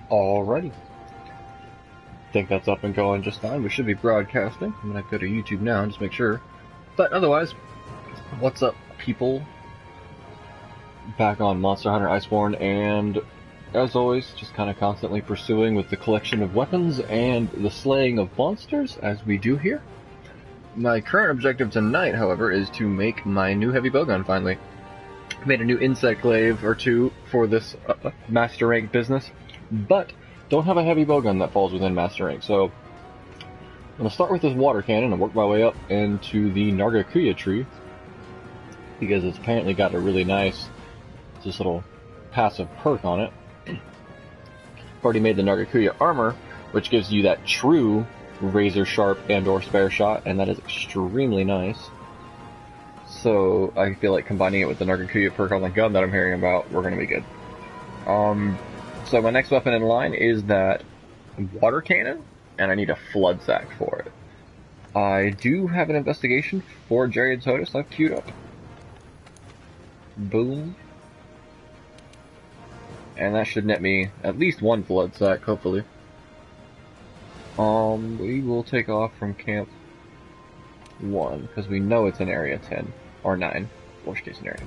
Alrighty. Think that's up and going just fine. We should be broadcasting. I'm gonna go to YouTube now and just make sure. But otherwise, what's up, people? Back on Monster Hunter Iceborn, and as always, just kind of constantly pursuing with the collection of weapons and the slaying of monsters, as we do here. My current objective tonight, however, is to make my new heavy bowgun finally. I made a new insect glaive or two for this master rank business, but don't have a heavy bowgun that falls within master rank, so I'm going to start with this water cannon and work my way up into the Nargacuya tree, because it's apparently got a really nice, this little passive perk on it. I've already made the Nargacuya armor, which gives you that true razor sharp and or spare shot, and that is extremely nice. So I feel like combining it with the Nargacuya perk on the gun that I'm hearing about, we're going to be good. So my next weapon in line is that water cannon, and I need a flood sack for it. I do have an investigation for Geriatotus I've queued up. Boom. And that should net me at least one flood sack, hopefully. We will take off from Camp 1, because we know it's in Area 10, or 9, worst case scenario.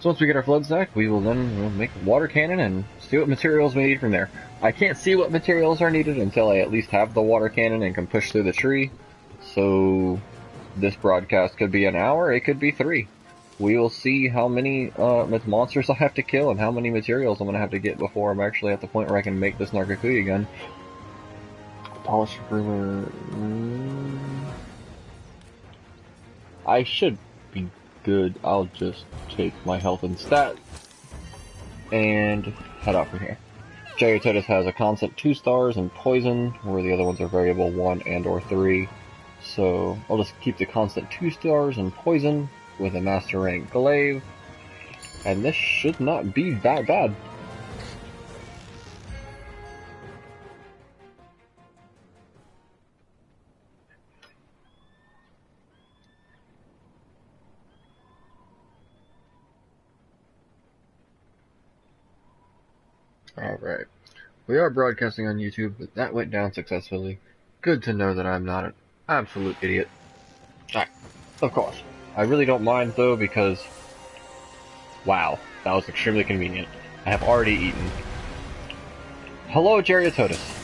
So once we get our flood sack, we will then make a water cannon and see what materials we need from there. I can't see what materials are needed until I at least have the water cannon and can push through the tree. So this broadcast could be an hour, it could be 3. We will see how many monsters I have to kill and how many materials I'm going to have to get before I'm actually at the point where I can make this Nargacuya gun. Polish ruler. I should be good. I'll just take my health and stat and head out from here. Geriatotus has a constant 2 stars and poison, where the other ones are variable 1 and or 3. So I'll just keep the constant 2 stars and poison with a master rank glaive, and this should not be that bad. Alright, we are broadcasting on YouTube, but that went down successfully. Good to know that I'm not an absolute idiot. Alright, of course. I really don't mind though, because wow, that was extremely convenient. I have already eaten. Hello, Geriatotus.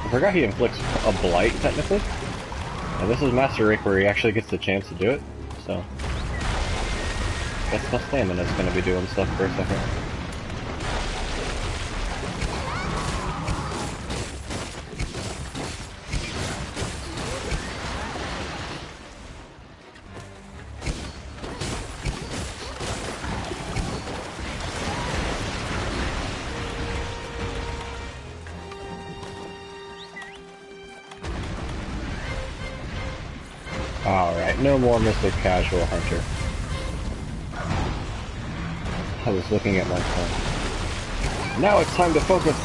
I forgot he inflicts a blight, technically. And this is Master Rank where he actually gets the chance to do it, so guess my stamina's gonna be doing stuff for a second. Alright, no more Mr. Casual Hunter. I was looking at my phone. Now it's time to focus!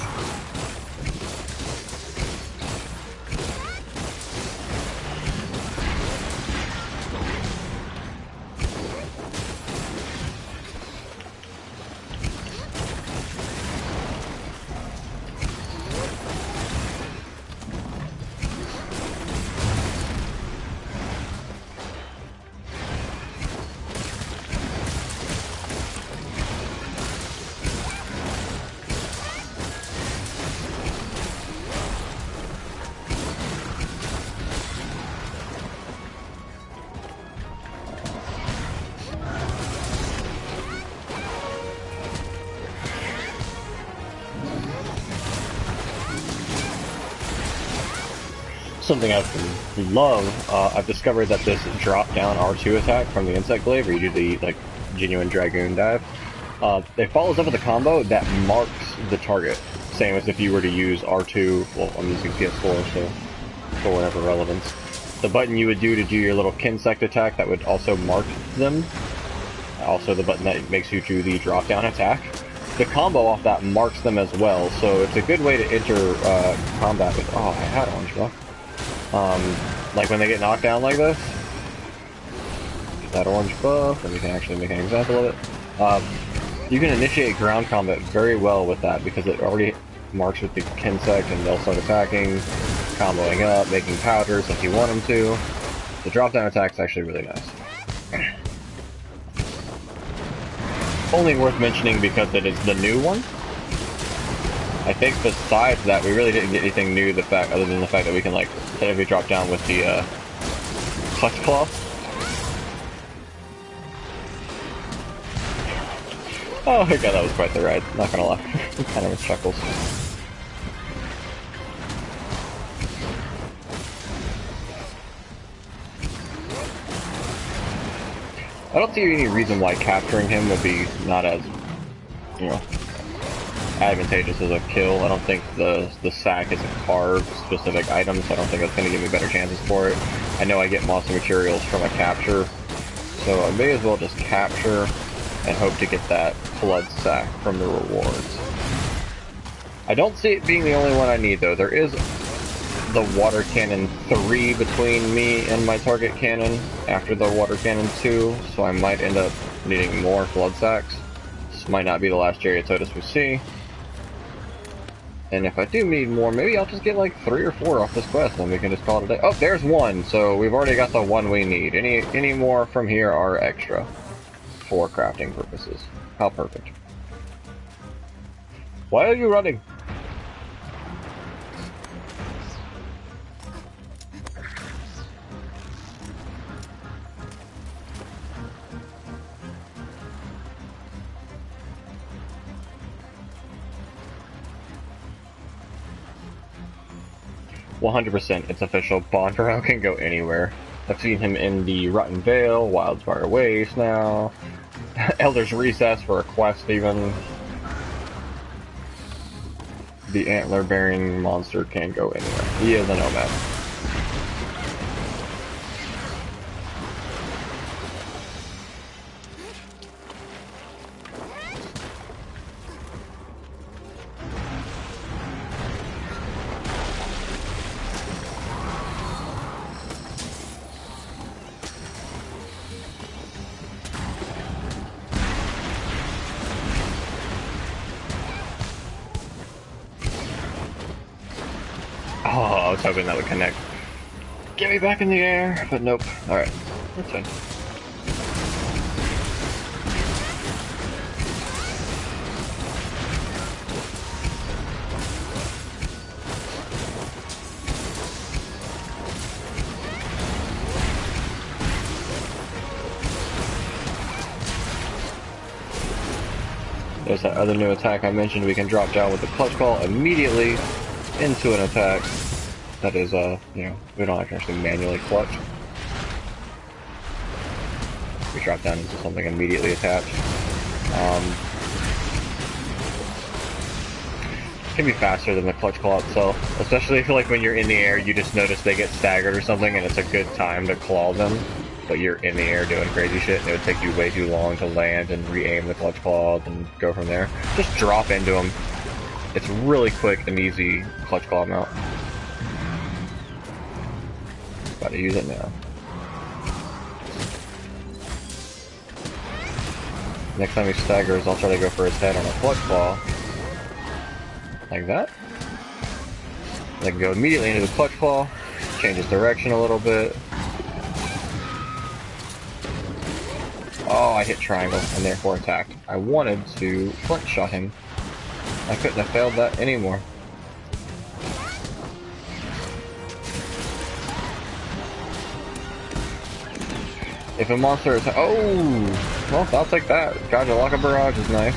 Something I love, I've discovered that this drop down R2 attack from the insect glaive, where you do the like genuine dragoon dive, It follows up with a combo that marks the target. Same as if you were to use R2, well, I'm using PS4, so for whatever relevance. The button you would do to do your little Kinsect attack that would also mark them. Also the button that makes you do the drop-down attack. The combo off that marks them as well, so it's a good way to enter combat with... Oh, I had orange buff. Like when they get knocked down like this. Get that orange buff, and we can actually make an example of it. You can initiate ground combat very well with that, because it already marks with the Kinsect, and they'll start attacking, comboing up, making powders if you want them to. The drop-down attack is actually really nice. Only worth mentioning because it is the new one. I think besides that, we really didn't get anything new. Other than the fact that we can like heavy drop down with the clutch claw. Oh my god, that was quite the ride. Not gonna lie, kind of chuckles. I don't see any reason why capturing him would be not as, you know, advantageous as a kill. I don't think the sack is a carve specific item, so I don't think that's going to give me better chances for it. I know I get monster materials from a capture, so I may as well just capture and hope to get that flood sack from the rewards. I don't see it being the only one I need though. There is the water cannon 3 between me and my target cannon after the water cannon 2, so I might end up needing more flood sacks. This might not be the last Gerytotus we see. And if I do need more, maybe I'll just get like 3 or 4 off this quest and we can just call it a day. Oh, there's one! So we've already got the one we need. Any more from here are extra for crafting purposes. How perfect. Why are you running? 100%, it's official. Bondurrow can go anywhere. I've seen him in the Rotten Vale, Wildfire Waste now, Elder's Recess for a quest even. The antler-bearing monster can go anywhere. He is a nomad. Oh, I was hoping that would connect. Get me back in the air, but nope. Alright, that's fine. There's that other new attack I mentioned. We can drop down with the clutch claw immediately into an attack that is, you know, we don't actually manually clutch. We drop down into something immediately attached. It can be faster than the clutch claw itself, especially if, like, when you're in the air, you just notice they get staggered or something, and it's a good time to claw them, but you're in the air doing crazy shit, and it would take you way too long to land and re-aim the clutch claws and go from there. Just drop into them. It's really quick and easy clutch claw mount. About to use it now. Next time he staggers, I'll try to go for his head on a clutch claw. Like that. I can go immediately into the clutch claw, change his direction a little bit. Oh, I hit triangle and therefore attacked. I wanted to front shot him. I couldn't have failed that anymore. If a monster is... Oh! Well, I'll take that. Gajalaka Barrage is nice.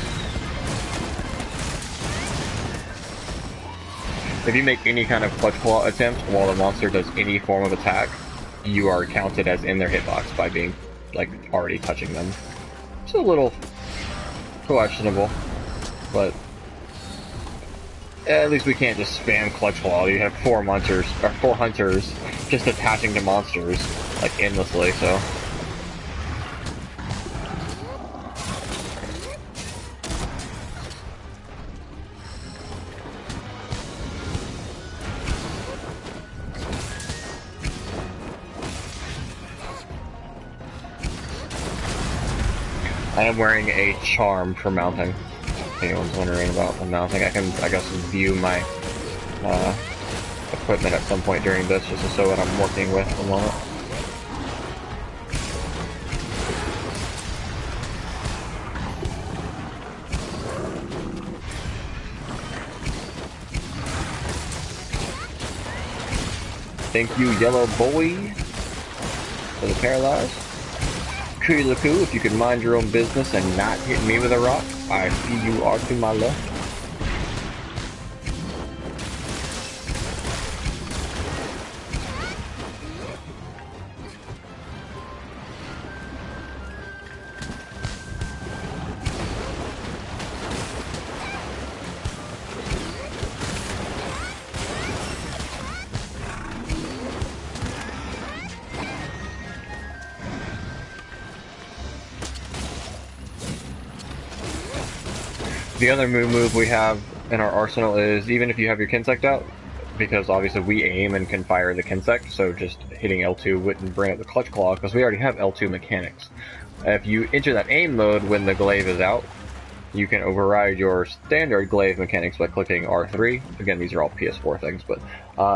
If you make any kind of clutch claw attempt while the monster does any form of attack, you are counted as in their hitbox by being, like, already touching them. Just a little questionable, but at least we can't just spam clutch claw. You have four hunters just attaching to monsters like endlessly. So. I am wearing a charm for mounting. If anyone's wondering about the mounting, I guess view my equipment at some point during this, just to show what I'm working with at the moment. Thank you, Yellow Boy, for the paralyzed. Kuliku, if you could mind your own business and not hit me with a rock, I see you are to my left. The other move we have in our arsenal is, even if you have your Kinsect out, because obviously we aim and can fire the Kinsect, so just hitting L2 wouldn't bring up the Clutch Claw, because we already have L2 mechanics. If you enter that aim mode when the glaive is out, you can override your standard glaive mechanics by clicking R3. Again, these are all PS4 things, but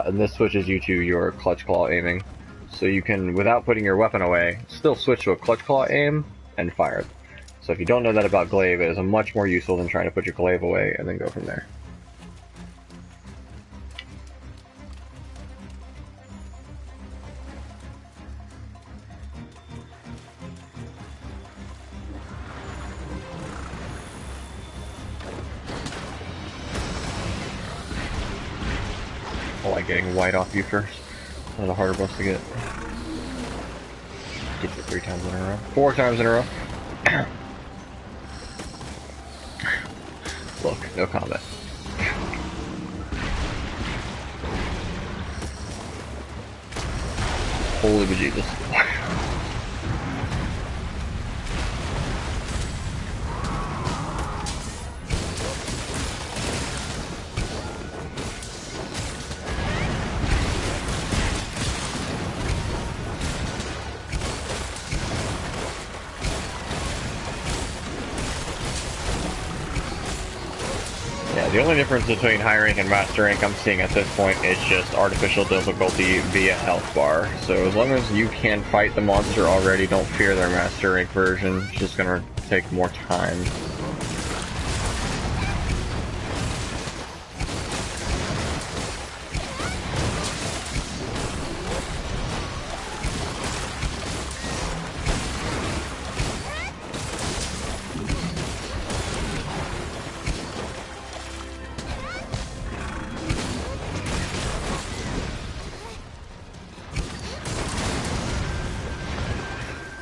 and this switches you to your Clutch Claw aiming. So you can, without putting your weapon away, still switch to a Clutch Claw aim and fire it. So if you don't know that about glaive, it is much more useful than trying to put your glaive away and then go from there. I like getting white off you first. One of the harder buffs to get. Get you 3 times in a row. 4 times in a row. Look, no combat. Holy bejesus. The only difference between high rank and master rank I'm seeing at this point is just artificial difficulty via health bar. So as long as you can fight the monster already, don't fear their master rank version. It's just gonna take more time.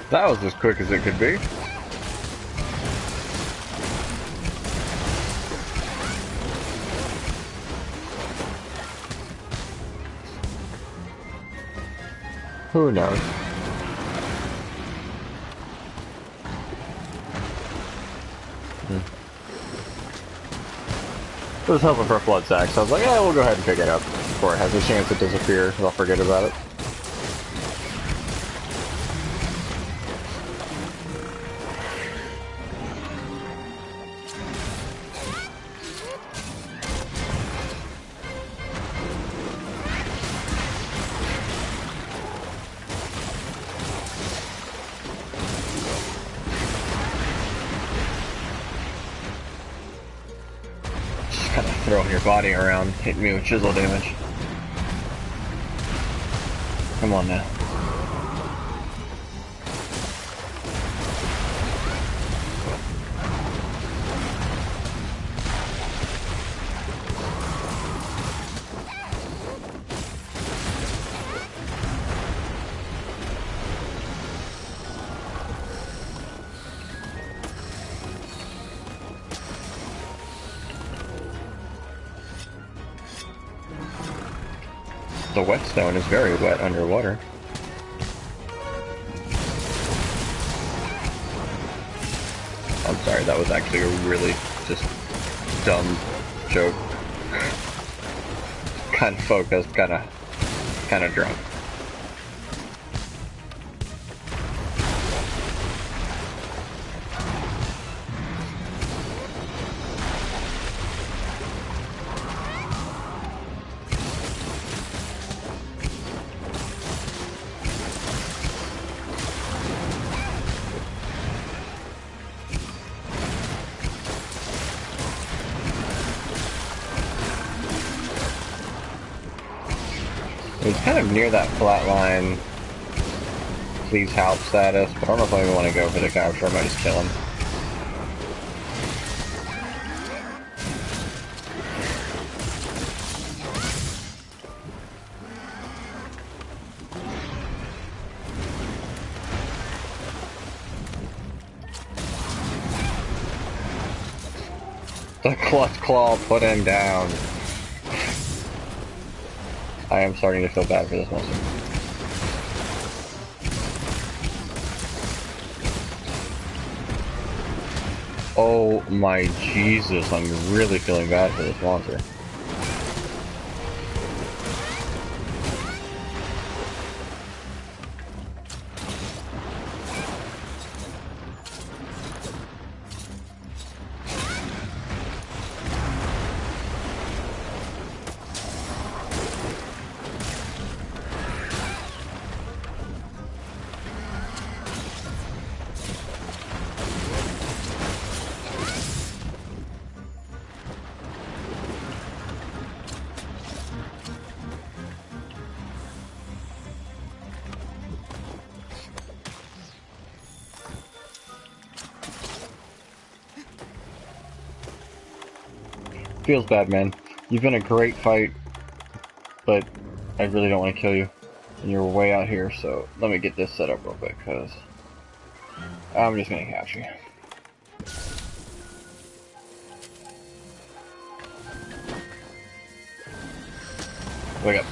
That was as quick as it could be. Who knows? It was hoping for a flood sack, so I was like, yeah, we'll go ahead and pick it up before it has a chance to disappear, because I'll forget about it. Kind of throwing your body around, hitting me with chisel damage. Come on now. The whetstone is very wet underwater. I'm sorry, that was actually a really just dumb joke. Kind of focused, kind of drunk. He's kind of near that flatline, please help status, but I don't know if I even want to go for the capture. I might just kill him. The clutch claw put him down. I am starting to feel bad for this monster. Oh my Jesus, I'm really feeling bad for this monster. Feels bad, man. You've been a great fight, but I really don't want to kill you. And you're way out here, so let me get this set up real quick, because I'm just going to capture you. Wake up.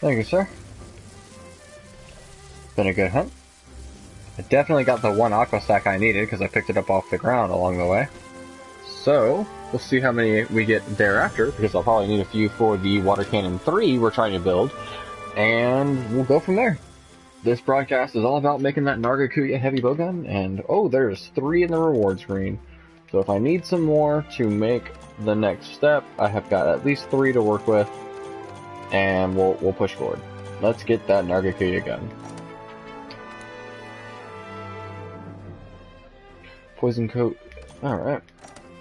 Thank you, sir. Been a good hunt. I definitely got the one aqua stack I needed because I picked it up off the ground along the way. So, we'll see how many we get thereafter, because I'll probably need a few for the water cannon 3 we're trying to build, and we'll go from there. This broadcast is all about making that Nargacuya heavy bowgun, and oh, there's 3 in the reward screen. So if I need some more to make the next step, I have got at least 3 to work with, and we'll push forward. Let's get that Nargacuya gun. Poison coat. Alright.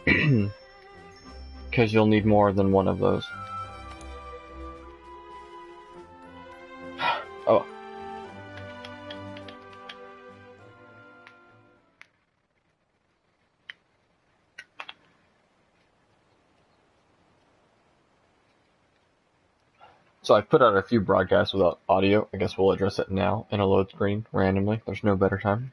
Because you'll need more than one of those. Oh. So I've put out a few broadcasts without audio. I guess we'll address it now in a load screen randomly. There's no better time.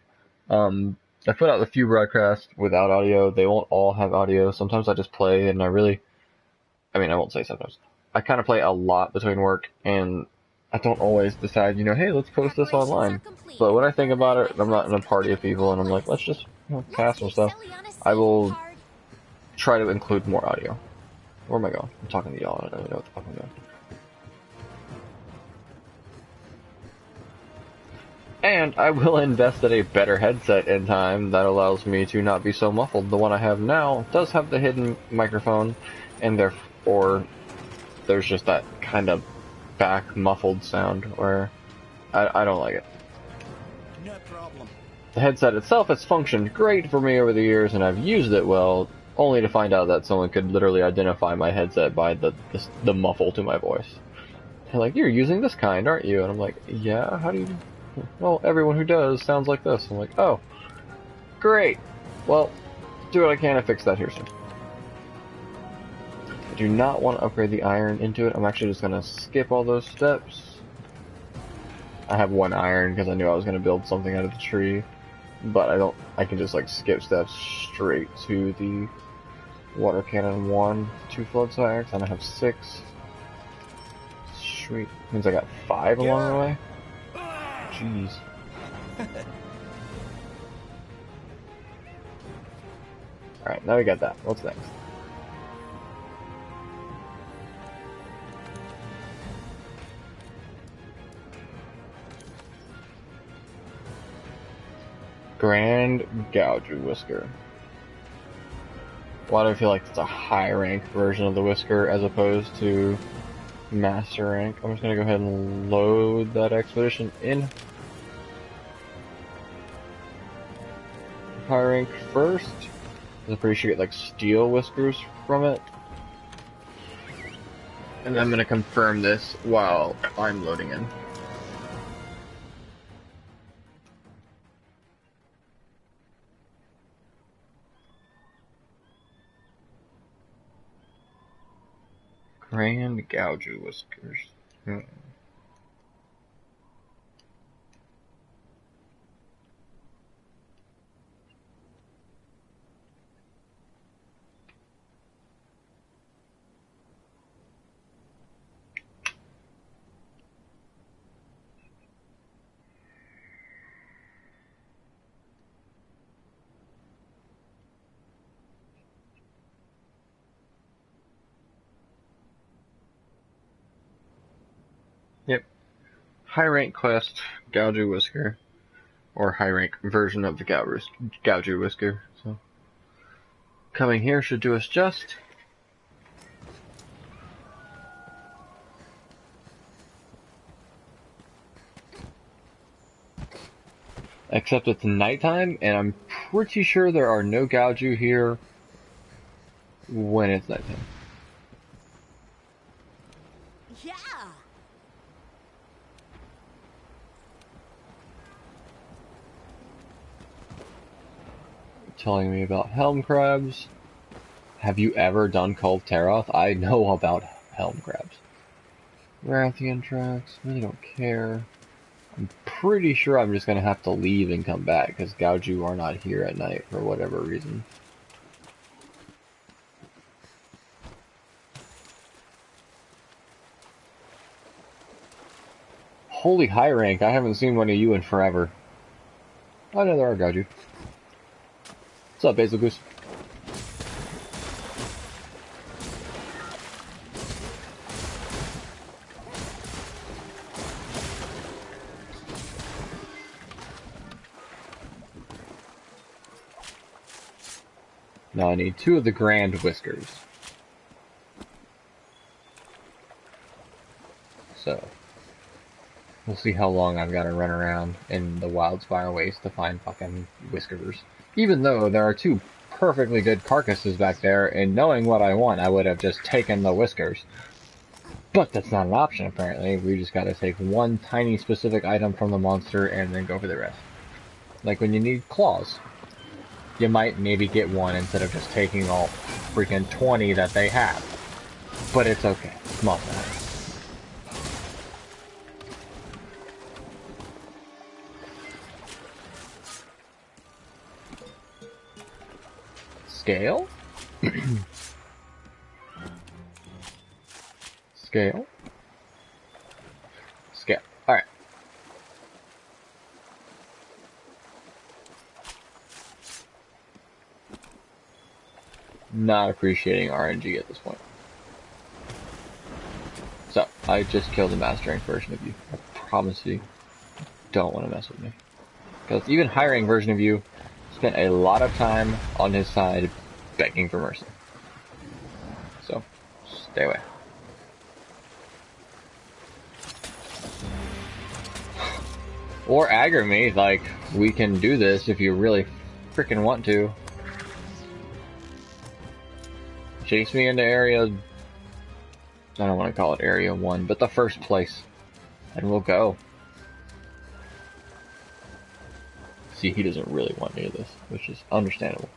I put out a few broadcasts without audio. They won't all have audio. Sometimes I just play, and I won't say sometimes. I kind of play a lot between work, and I don't always decide, hey, let's post this online. But when I think about it, I'm not in a party of people, and I'm like, let's just cast some stuff. I will try to include more audio. Where am I going? I'm talking to y'all, I don't really know what the fuck I'm doing. And I will invest in a better headset in time that allows me to not be so muffled. The one I have now does have the hidden microphone, and therefore there's just that kind of back muffled sound where I don't like it. No problem. The headset itself has functioned great for me over the years, and I've used it well, only to find out that someone could literally identify my headset by the muffle to my voice. They're like, "You're using this kind, aren't you?" And I'm like, "Yeah, how do you..." "Well, everyone who does sounds like this." I'm like, "Oh, great. Well, do what I can to fix that here soon." I do not want to upgrade the iron into it. I'm actually just going to skip all those steps. I have 1 iron because I knew I was going to build something out of the tree. But I can just like skip steps straight to the water cannon 1, 2 flood sacks, and I have 6. Sweet. Means I got 5 along the way. Jeez. Alright, now we got that. What's next? Grand Gouge Whisker. Why do I feel like it's a high rank version of the Whisker as opposed to Master rank? I'm just gonna go ahead and load that expedition in. High rank first. I'm pretty sure you get like steel whiskers from it. And I'm gonna confirm this while I'm loading in. Grand Gouge Whiskers. Yep. High rank quest, Gouge Whisker. Or high rank version of the Gouge Whisker. So coming here should do us just. Except it's nighttime, and I'm pretty sure there are no Gouge here when it's nighttime. Yeah. Telling me about helm crabs. Have you ever done Cove Taroth? I know about helm crabs. Rathian tracks, really don't care. I'm pretty sure I'm just gonna have to leave and come back because Gouge are not here at night for whatever reason. Holy high rank, I haven't seen one of you in forever. Oh no, there are Gouge. What's up, Basil Goose? Now I need 2 of the Grand Whiskers. So, we'll see how long I've got to run around in the Wildspire Waste to find fucking Whiskers. Even though there are 2 perfectly good carcasses back there, and knowing what I want, I would have just taken the Whiskers. But that's not an option, apparently. We just gotta take 1 tiny specific item from the monster and then go for the rest. Like when you need claws. You might maybe get 1 instead of just taking all freaking 20 that they have. But it's okay. Small matter. Scale? Scale? Scale. Alright. Not appreciating RNG at this point. So, I just killed the Master Rank version of you. I promise you don't want to mess with me. Because even high rank version of you spent a lot of time on his side begging for mercy. So, stay away. Or aggro me, like, we can do this if you really freaking want to. Chase me into area... I don't want to call it area 1, but the first place. And we'll go. See, he doesn't really want any of this, which is understandable.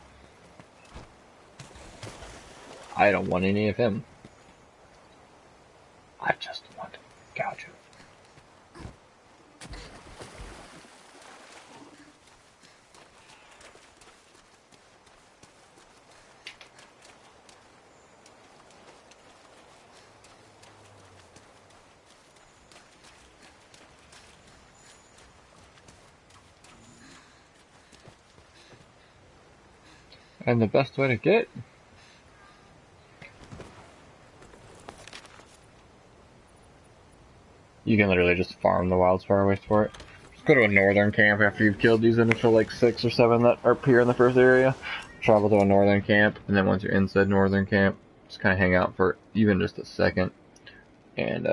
I don't want any of him. I just want to gouge you. And the best way to get you can literally just farm the wildspire waste for it. Just go to a northern camp after you've killed these initial like 6 or 7 that are here in the first area. Travel to a northern camp, and then once you're inside northern camp, just kind of hang out for even just a second, and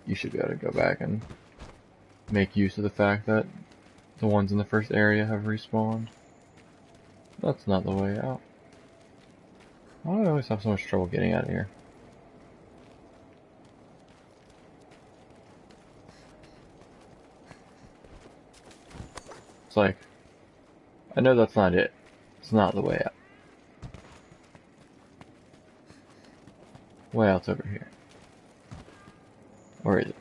you should be able to go back and make use of the fact that the ones in the first area have respawned. That's not the way out. Why do I always have so much trouble getting out of here? It's like, I know that's not it. It's not the way out. Way out's over here. Or is it?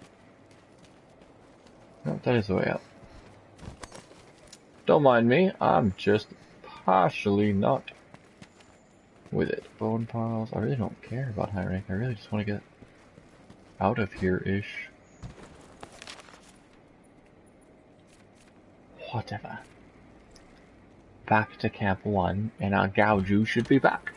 No, that is the way out. Don't mind me, I'm just partially not with it. Bone piles, I really don't care about high rank, I really just want to get out of here-ish. Whatever. Back to Camp 1, and our Gaoju should be back.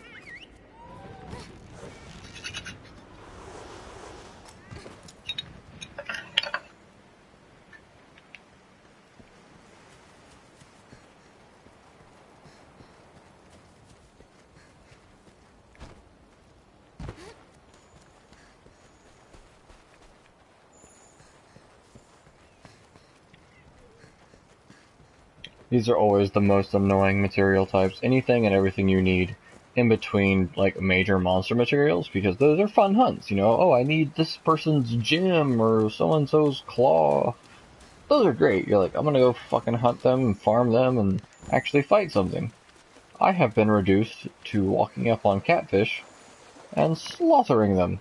These are always the most annoying material types. Anything and everything you need in between, like, major monster materials, because those are fun hunts, you know? Oh, I need this person's gem, or so-and-so's claw. Those are great. You're like, I'm gonna go fucking hunt them and farm them and actually fight something. I have been reduced to walking up on catfish and slaughtering them.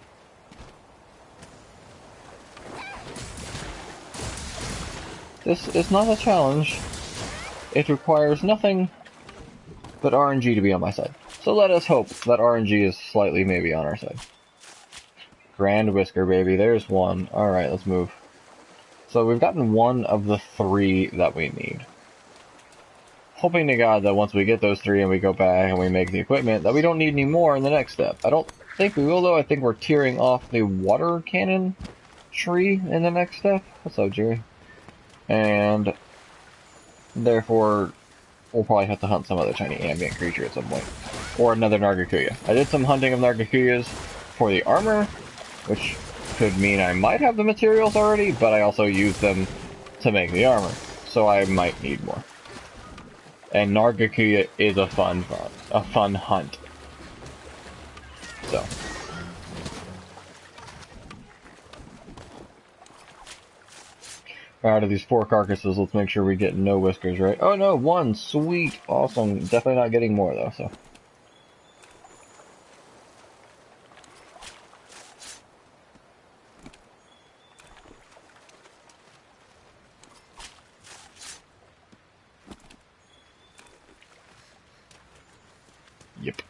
This is not a challenge. It requires nothing but RNG to be on my side. So let us hope that RNG is slightly maybe on our side. Grand Whisker, baby. There's one. Alright, let's move. So we've gotten one of the 3 that we need. Hoping to God that once we get those 3 and we go back and we make the equipment, that we don't need any more in the next step. I don't think we will, though. I think we're tearing off the water cannon tree in the next step. What's up, Jerry? And therefore, we'll probably have to hunt some other tiny ambient creature at some point. Or another Nargacuya. I did some hunting of Nargacuyas for the armor, which could mean I might have the materials already, but I also used them to make the armor. So I might need more. And Nargacuya is a fun hunt. So. Out of these 4 carcasses, let's make sure we get no whiskers, right? Oh no, 1! Sweet! Awesome. Definitely not getting more, though, so. Yep.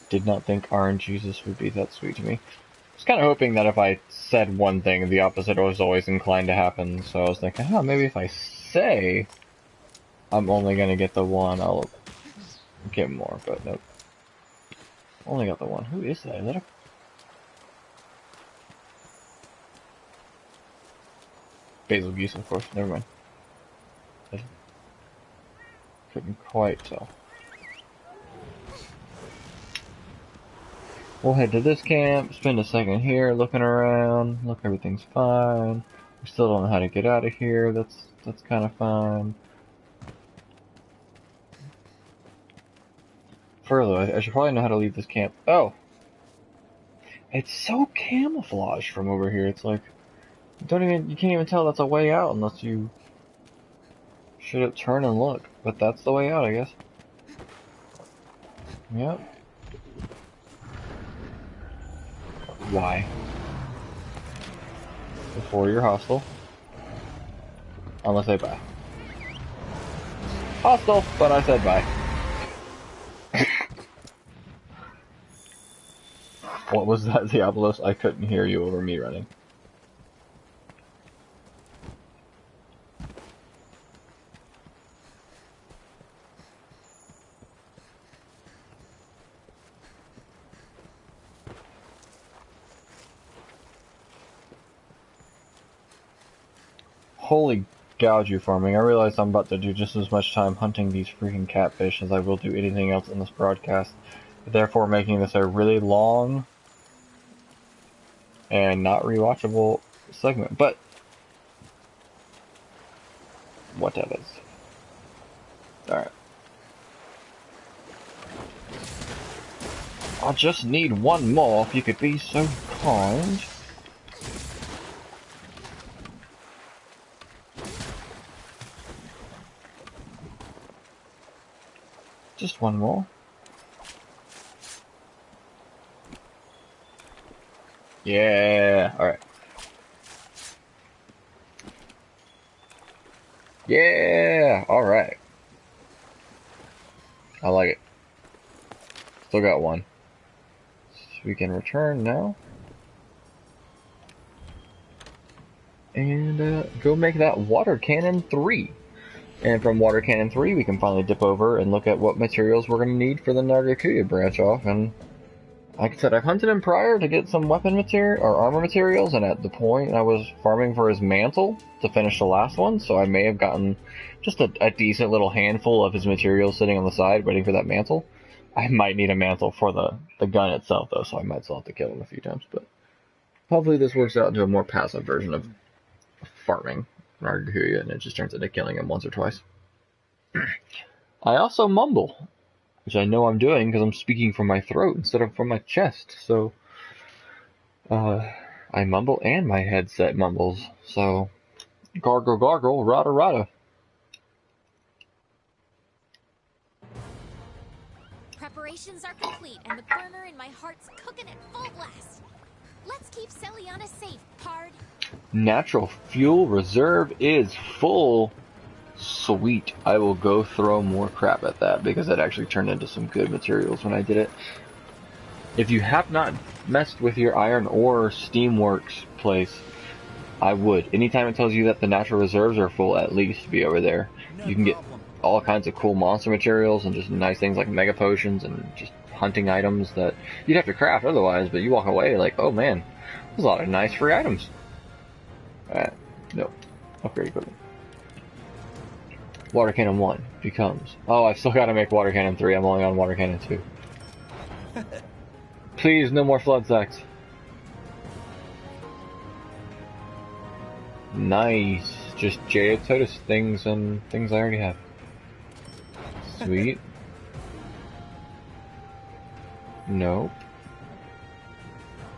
Did not think RNGesus would be that sweet to me. I was kind of hoping that if I said one thing, the opposite was always inclined to happen, so I was thinking, oh, maybe if I say I'm only gonna get the 1, I'll get more, but nope. Only got the 1. Who is that? Is that a... Basil Geese, of course. Never mind. I couldn't quite tell. We'll head to this camp, spend a second here looking around, look, everything's fine. We still don't know how to get out of here, that's kind of fine. Further, I should probably know how to leave this camp. Oh! It's so camouflaged from over here, it's like, you can't even tell that's a way out unless you should turn and look. But that's the way out, I guess. Yep. Why? Before you're hostile. Unless I buy. Hostile, but I said bye. What was that, Diablos? I couldn't hear you over me running. Holy gouge you farming. I realize I'm about to do just as much time hunting these freaking catfish as I will do anything else in this broadcast, therefore making this a really long and not rewatchable segment, but whatever. Alright. I just need one more if you could be so kind. Just one more. Yeah, alright. Yeah, alright. I like it. Still got one. So we can return now. And go make that water cannon 3. And from Water Cannon 3, we can finally dip over and look at what materials we're going to need for the Nargacuya branch off. And like I said, I've hunted him prior to get some weapon material or armor materials, and at the point I was farming for his mantle to finish the last one, so I may have gotten just a decent little handful of his materials sitting on the side waiting for that mantle. I might need a mantle for the gun itself, though, so I might still have to kill him a few times. But hopefully this works out into a more passive version of farming Nargacuya, and it just turns into killing him once or twice. I also mumble, which I know I'm doing because I'm speaking from my throat instead of from my chest, so I mumble and my headset mumbles, so gargle gargle, rada rada. Preparations are complete and the burner in my heart's cooking at full blast. Let's keep Celiana safe, Pard. Natural fuel reserve is full. Sweet. I will go throw more crap at that because that actually turned into some good materials when I did it. If you have not messed with your iron ore steamworks place, I would. Anytime it tells you that the natural reserves are full, at least be over there. You can get all kinds of cool monster materials and just nice things like mega potions and just hunting items that you'd have to craft otherwise, but you walk away like, oh man, there's a lot of nice free items. No. Upgrade equipment. Water Cannon 1 becomes... Oh, I've still got to make Water Cannon 3. I'm only on Water Cannon 2. Please, no more flood sacks. Nice. Just Jayatotus things and things I already have. Sweet. Nope.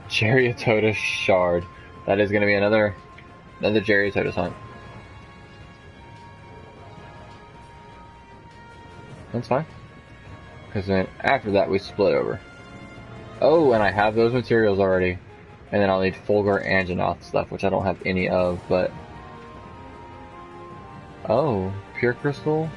Jayatotus shard. That is going to be another Jayatotus hunt. That's fine. Because then after that we split over. Oh, and I have those materials already. And then I'll need Fulgur and Janoth stuff, which I don't have any of, but... Oh, Pure Crystal?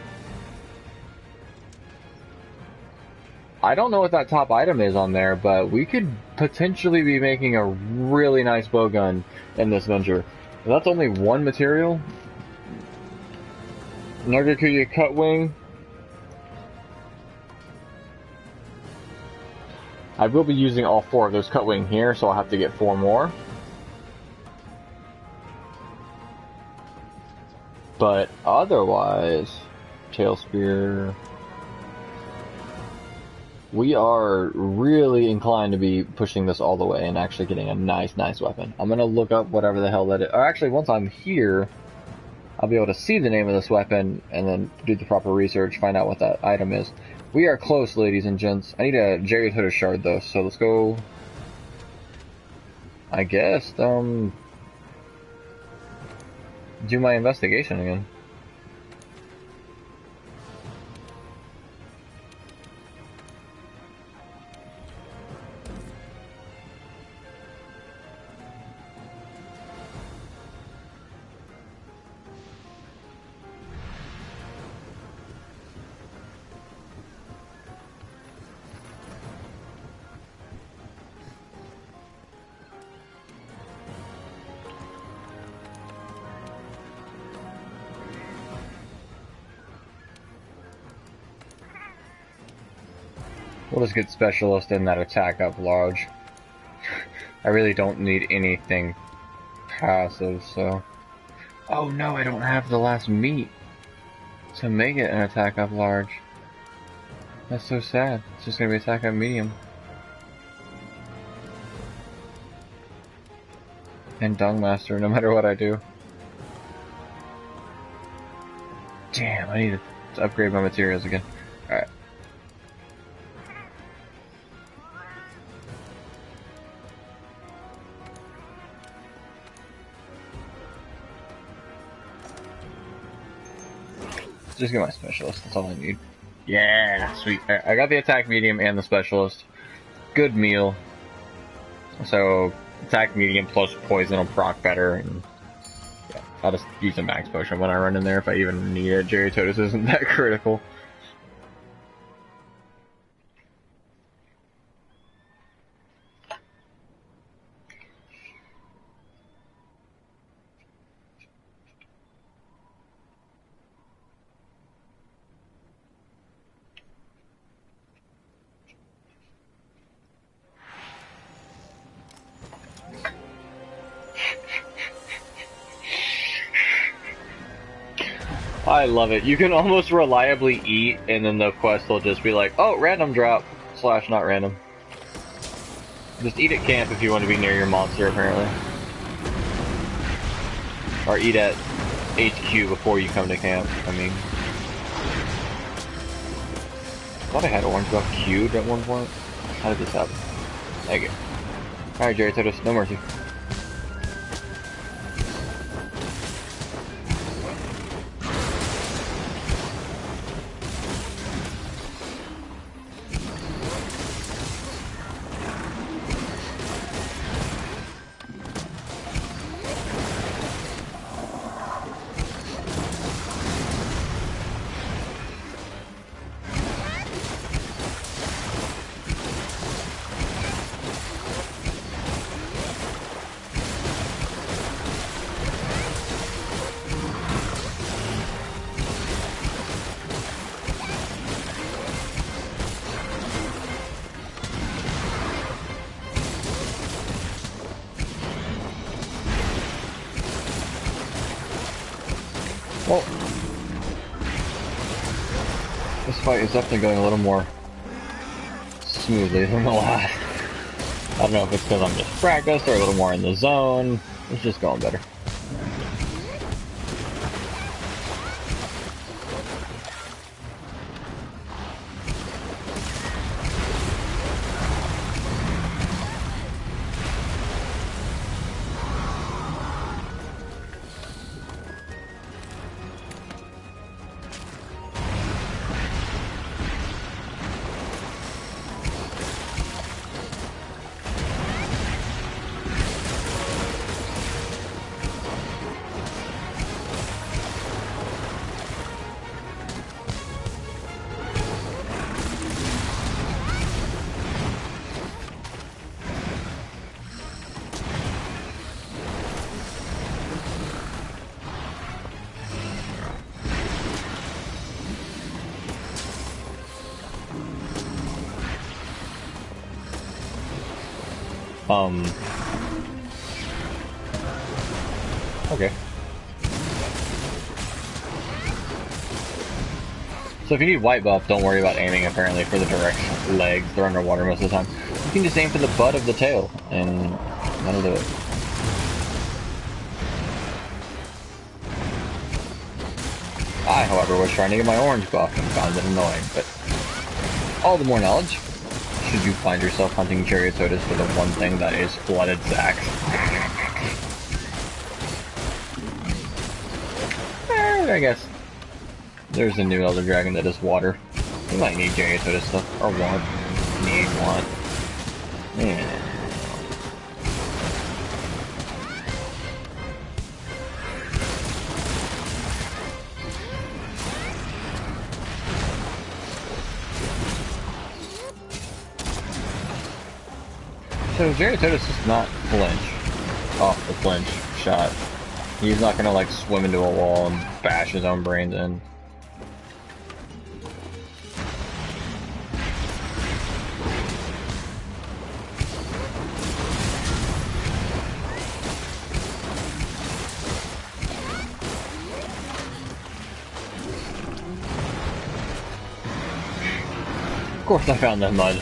I don't know what that top item is on there, but we could potentially be making a really nice bowgun in this venture. If that's only one material. Nargacuya Cutwing. I will be using all 4 of those Cutwing here, so I'll have to get 4 more. But otherwise, Tail Spear. We are really inclined to be pushing this all the way and actually getting a nice weapon. I'm gonna look up whatever the hell that is. Or actually, once I'm here, I'll be able to see the name of this weapon and then do the proper research, find out what that item is. We are close, ladies and gents. I need a Jayatotus shard though, so let's go. I guess, do my investigation again. We'll just get specialist in that attack up large. I really don't need anything passive, so... Oh no, I don't have the last meat to make it an attack up large. That's so sad. It's just gonna be attack up medium. And Dung Master, no matter what I do. Damn, I need to upgrade my materials again. Alright. Just get my specialist, that's all I need. Yeah, sweet. Right, I got the attack medium and the specialist. Good meal. So, attack medium plus poison will proc better, and yeah, I'll just use a max potion when I run in there if I even need it. Jerry Totus isn't that critical. I love it. You can almost reliably eat, and then the quest will just be like, oh, random drop, / not random. Just eat at camp if you want to be near your monster, apparently. Or eat at HQ before you come to camp, I mean. I thought I had orange buff queued at one point. How did this happen? There you go. Alright, Jerry Totus, no mercy. Well, this fight is definitely going a little more smoothly than the last. I don't know if it's because I'm just practiced or a little more in the zone. It's just going better. Okay. So if you need white buff, don't worry about aiming apparently for the direct legs. They're underwater most of the time. You can just aim for the butt of the tail, and that'll do it. I, however, was trying to get my orange buff and found it annoying, but all the more knowledge should you find yourself hunting Chariototus for the one thing that is flooded Zax. I guess there's a new Elder Dragon that is water. You might need Chariototus stuff, or want. Yeah. So Chariototus does not flinch off the flinch shot. He's not gonna like swim into a wall and bash his own brains in. course I found that mud.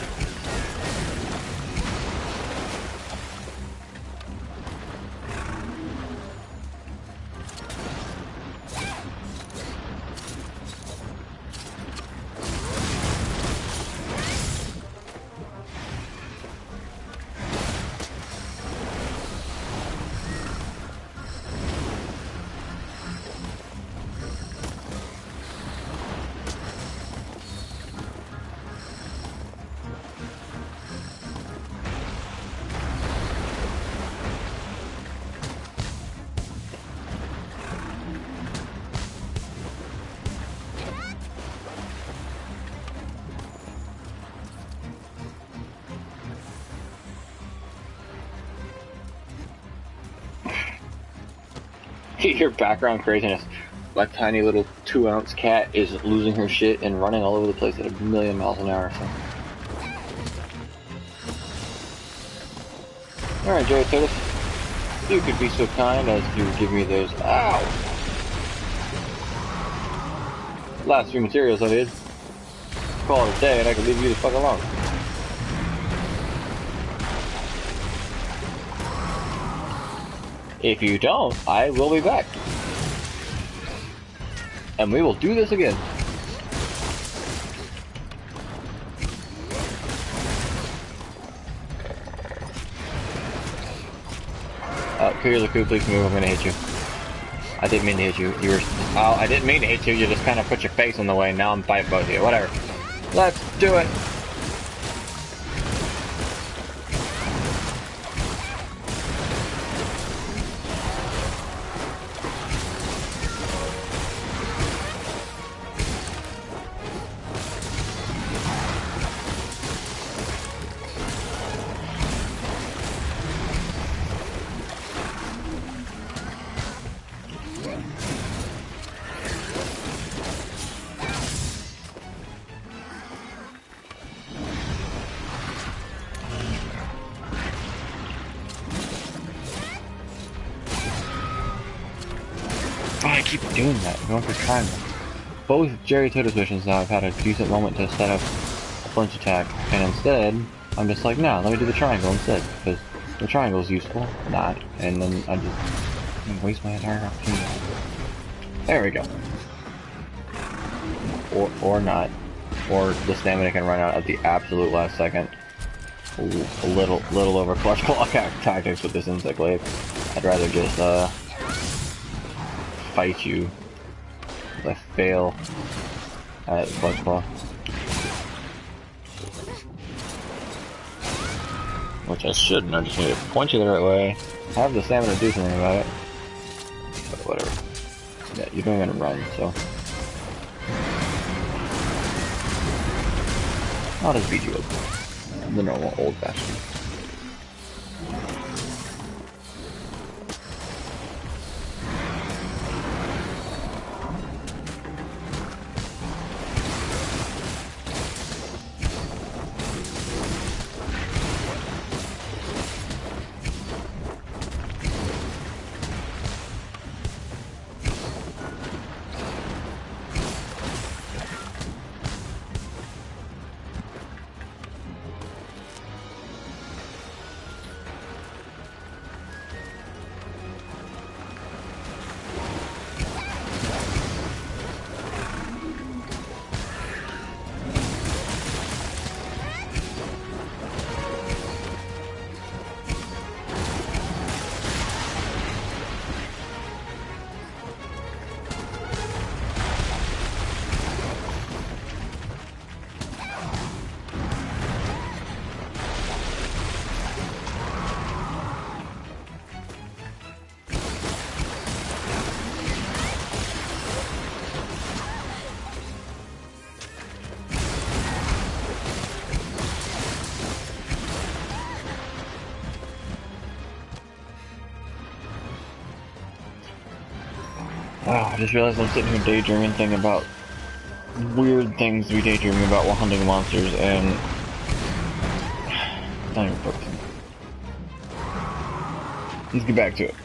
Your background craziness. My tiny little 2-ounce cat is losing her shit and running all over the place at a million miles an hour. So. Alright, Jerry Titus. You could be so kind as to give me those. Ow! Last few materials I did. Call it a day and I can leave you the fuck alone. If you don't, I will be back. And we will do this again. Clear the coup, please move, I'm gonna hit you. I didn't mean to hit you. You were, oh, I didn't mean to hit you, you just kind of put your face in the way, now I'm fighting both of you. Whatever. Let's do it. I keep doing that, going for triangle. Both Jerry Toto's missions now I've had a decent moment to set up a flinch attack, and instead, I'm just like, nah, let me do the triangle instead, because the triangle is useful, not, and then I just waste my entire opportunity. There we go. Or not. Or the stamina can run out at the absolute last second. Ooh, a little over clutch clock tactics with this insect blade. I'd rather just, fight you. I fail at clutch claw. Which I shouldn't, I just need to point you the right way. I have the stamina to do something about it. But whatever. Yeah, you're going to run, so. I'll just beat you up. The normal old fashioned. Oh, I just realized I'm sitting here daydreaming, thinking about weird things to be daydreaming about while hunting monsters, and not even focusing. Let's get back to it.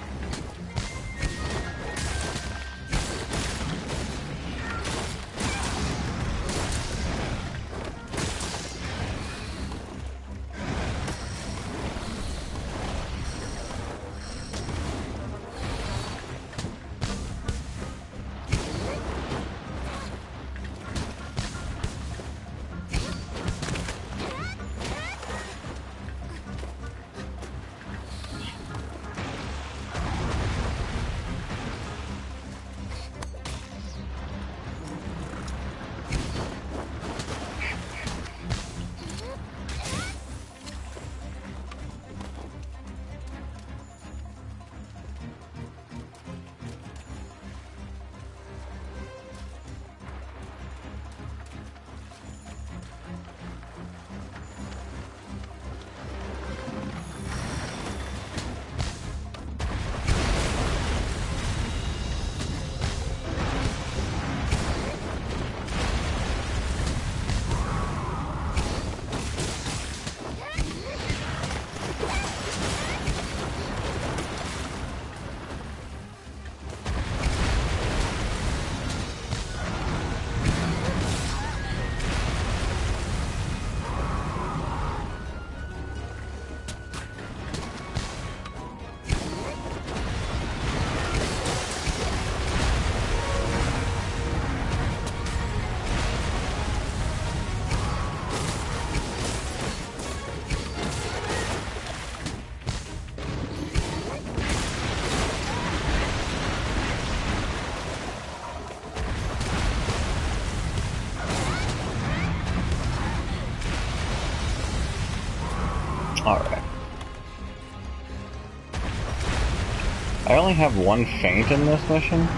only have one feint in this mission,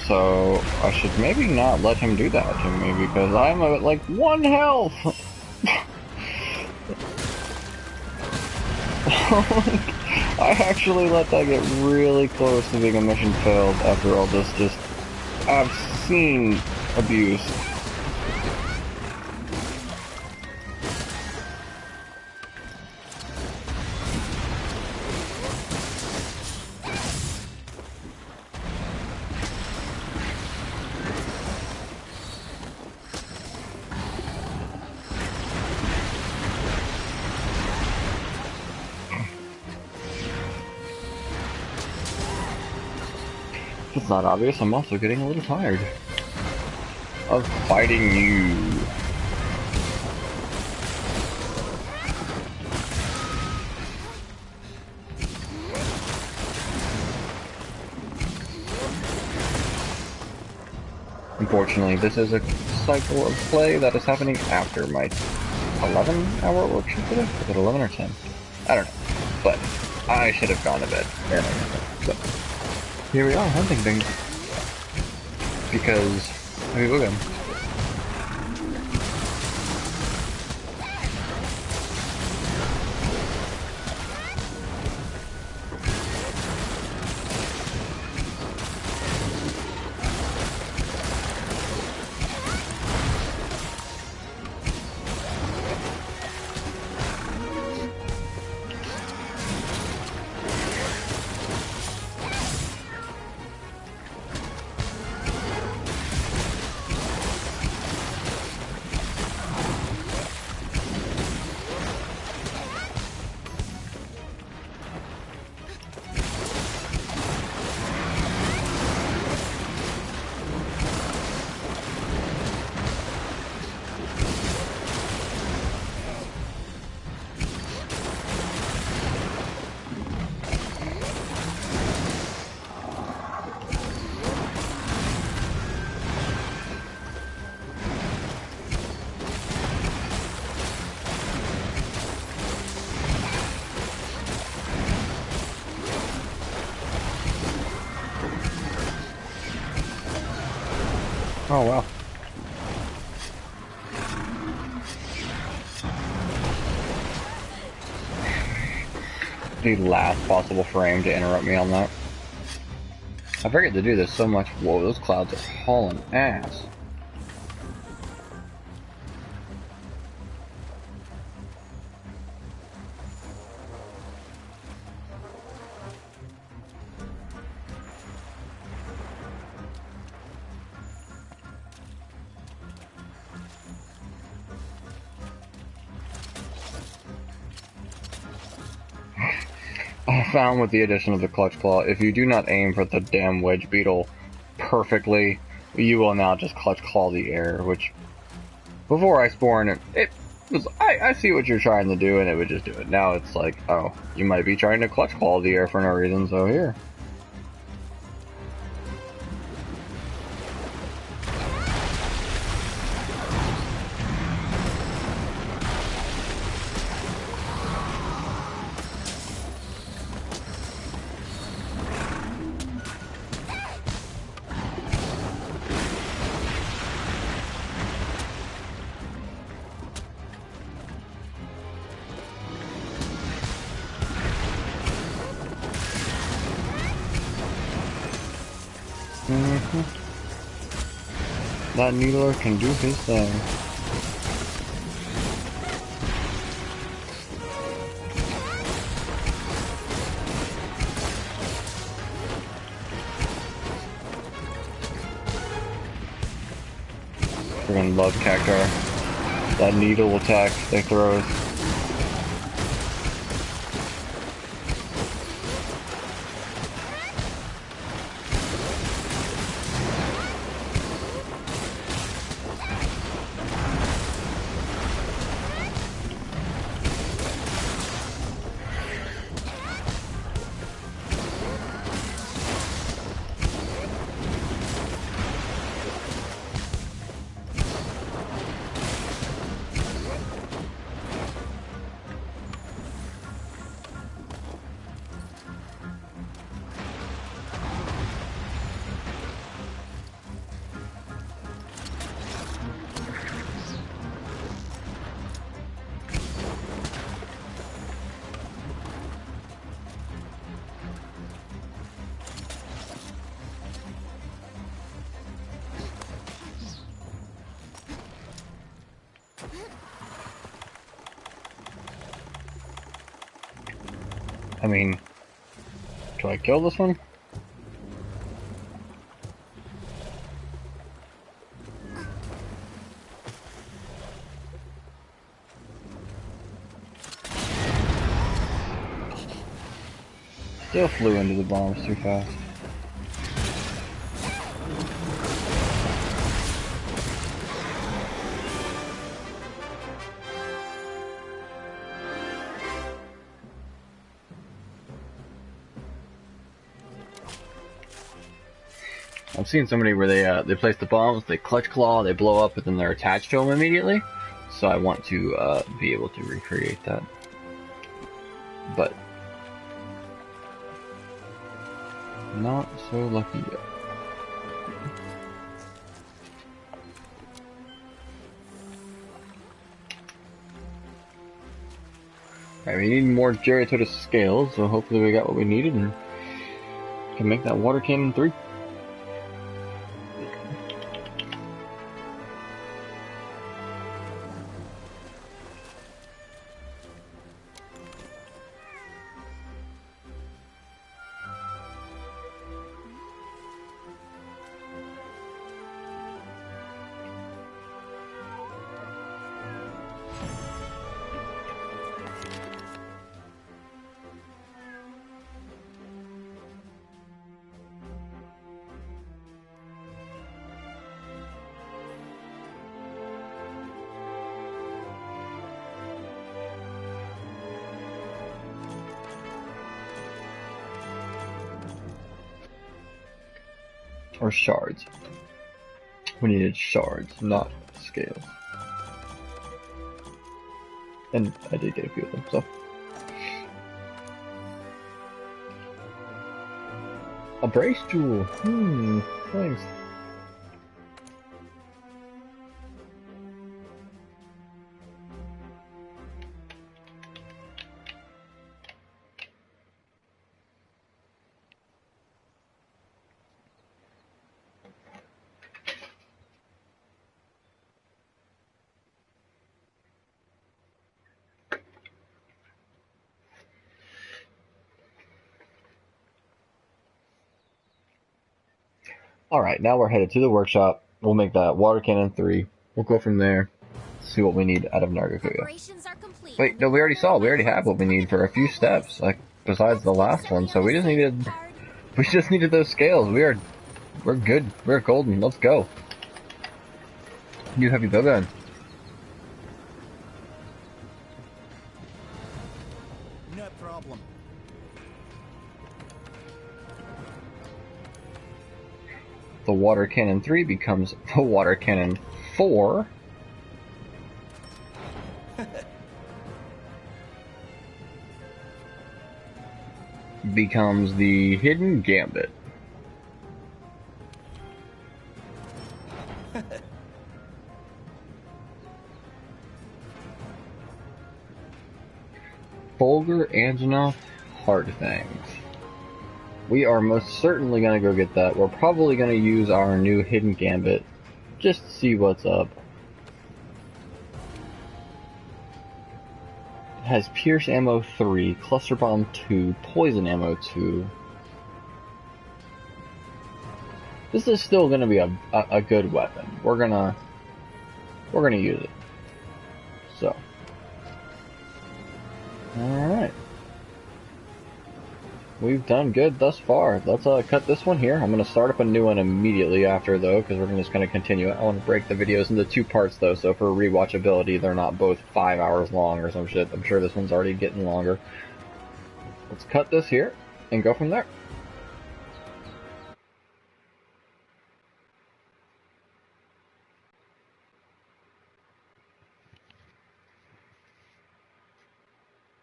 so I should maybe not let him do that to me because I'm at like 1 health. I actually let that get really close to being a mission failed after all this just obscene abuse. If it's not obvious, I'm also getting a little tired of fighting you. Unfortunately, this is a cycle of play that is happening after my 11-hour workshop today. Is it 11 or 10? I don't know. But I should have gone to bed. So here we are, hunting things. Because I mean, look at him. Oh wow. The last possible frame to interrupt me on that. I forget to do this so much. Whoa, those clouds are hauling ass. I found with the addition of the clutch claw, if you do not aim for the damn wedge beetle perfectly, you will now just clutch claw the air, which before Iceborn, it was, I see what you're trying to do and it would just do it. Now it's like, oh, you might be trying to clutch claw the air for no reason, so here. That needler can do his thing. Friggin' love Cactar. That needle attack they throws. I mean, do I kill this one? Still flew into the bombs too fast. I've seen somebody where they place the bombs, they clutch claw, they blow up, but then they're attached to them immediately. So I want to be able to recreate that. But not so lucky yet. Alright, we need more Geritodus scales, so hopefully we got what we needed and can make that water cannon 3. Or shards. We needed shards, not scales. And I did get a few of them, so. A brace jewel. Thanks. Alright, now we're headed to the workshop. We'll make that water cannon 3. We'll go from there, see what we need out of Nargacuya. Wait, no, we already saw. We already have what we need for a few steps, like, besides the last one, so we just needed those scales. We're good. We're golden. Let's go. You have your bow gun. No problem. The water cannon 3 becomes the water cannon 4. Becomes the hidden gambit. Fulgur, Anjanath, Hard Things. We are most certainly going to go get that. We're probably going to use our new hidden gambit just to see what's up. It has Pierce Ammo 3, Cluster Bomb 2, Poison Ammo 2. This is still going to be a good weapon. We're gonna use it. So, alright. We've done good thus far. Let's cut this one here. I'm going to start up a new one immediately after, though, because we're just going to continue it. I want to break the videos into 2 parts, though, so for rewatchability, they're not both 5 hours long or some shit. I'm sure this one's already getting longer. Let's cut this here and go from there.